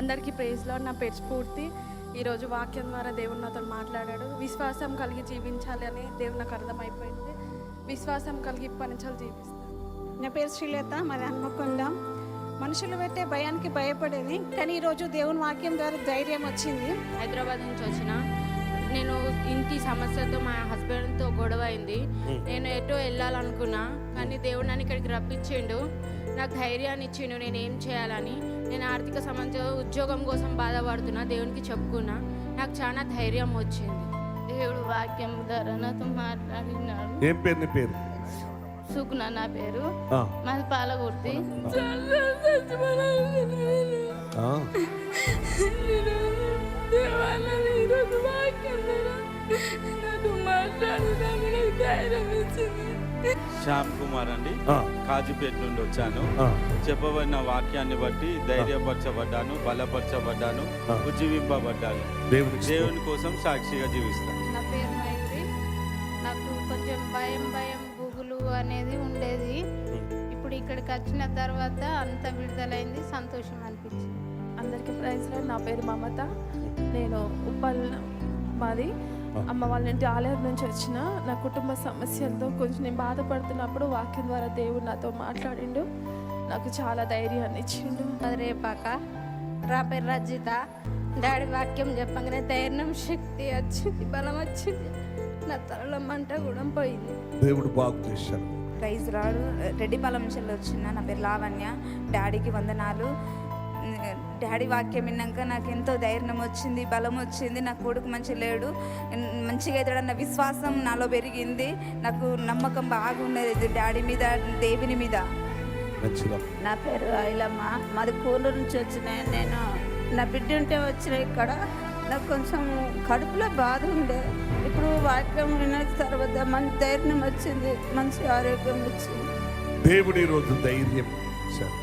అందరికీ ప్రైజ్లో. నా పేరు స్ఫూర్తి. ఈరోజు వాక్యం ద్వారా దేవుడు నాతో మాట్లాడాడు. విశ్వాసం కలిగి జీవించాలి అని దేవుడు నాకు అర్థమైపోయింది. విశ్వాసం కలిగి పనిచాలి జీవిస్తాను. నా పేరు శ్రీలత, మాది హన్మకొండ. మనుషులు పెట్టే భయానికి భయపడేది, కానీ ఈరోజు దేవుని వాక్యం ద్వారా ధైర్యం వచ్చింది. హైదరాబాద్ నుంచి వచ్చిన నేను ఇంటి సమస్యతో మా హస్బెండ్తో గొడవ అయింది. నేను ఎటో వెళ్ళాలనుకున్నా, కానీ దేవుడు నన్ను ఇక్కడికి రప్పించిండు. నాకు ధైర్యాన్ని ఇచ్చిండు నేను ఏం చేయాలని. నేను ఆర్థిక సమస్య ఉద్యోగం కోసం బాధపడుతున్నా, దేవునికి చెప్పుకున్నా. నాకు చాలా ధైర్యం వచ్చింది. దేవుడు వాక్యం ద్వారా నాతో మాట్లాడినాడు. ఏం పేరు నీ పేరు? సుగుణ నా పేరు. మాది పాలకుర్తి. శ్యామ్ కుమార్ అండి, కాజుపేట నుండి వచ్చాను. చెప్పబడిన వాక్యాన్ని బట్టి ధైర్యపరచబడ్డాను, బలపరచబడ్డాను, ఉజ్జీవింపబడ్డాను. దేవుని కోసం సాక్షిగా జీవిస్తాను. నా పేరు మైత్రి. నాకు కొంచెం భయం బుగులు అనేది ఉండేది. ఇప్పుడు ఇక్కడికి వచ్చిన తర్వాత అంత విడుదలైంది, సంతోషం అనిపించింది. అందరికీ ప్రైజ్లో. నా పేరు మమత. నేను ఉప్పల్ మాది. అమ్మ వాళ్ళ ఇంటి ఆలయం నుంచి వచ్చిన. నా కుటుంబ సమస్యలతో కొంచెం నేను బాధపడుతున్నప్పుడు వాక్యం ద్వారా దేవుడు నాతో మాట్లాడిండు. నాకు చాలా ధైర్యాన్ని ఇచ్చిండు. రేపాక నా పేరు రజిత. డాడీ వాక్యం చెప్పగానే ధైర్యం, శక్తి వచ్చింది, బలం వచ్చింది. నా తలలో మంట కూడా పోయింది. దేవుడు బాగు చేశాడు. ప్రైజ్ రాడు. రెడ్డిపాలెం నుంచి వచ్చిన. నా పేరు లావణ్య. డాడీకి వందనాలు. డాడీ వాక్యం విన్నాక నాకు ఎంతో ధైర్యం వచ్చింది, బలం వచ్చింది. నా కొడుకు మంచిగా లేడు, మంచిగా అవుతాడన్న విశ్వాసం నాలో పెరిగింది. నాకు నమ్మకం బాగున్నది డాడీ మీద, దేవుని మీద. నా పేరు ఐలమ్మ. మాది కూలూరు నుంచి వచ్చిన. నేను నా బిడ్డ ఉంటే వచ్చిన. ఇక్కడ నాకు కొంచెం కడుపులో బాధ ఉండే. ఇప్పుడు వాక్యం విన్న తర్వాత మంచి ధైర్యం వచ్చింది, మంచి ఆరోగ్యం వచ్చింది. దేవుడి రోజు ధైర్యం ఇచ్చాడు.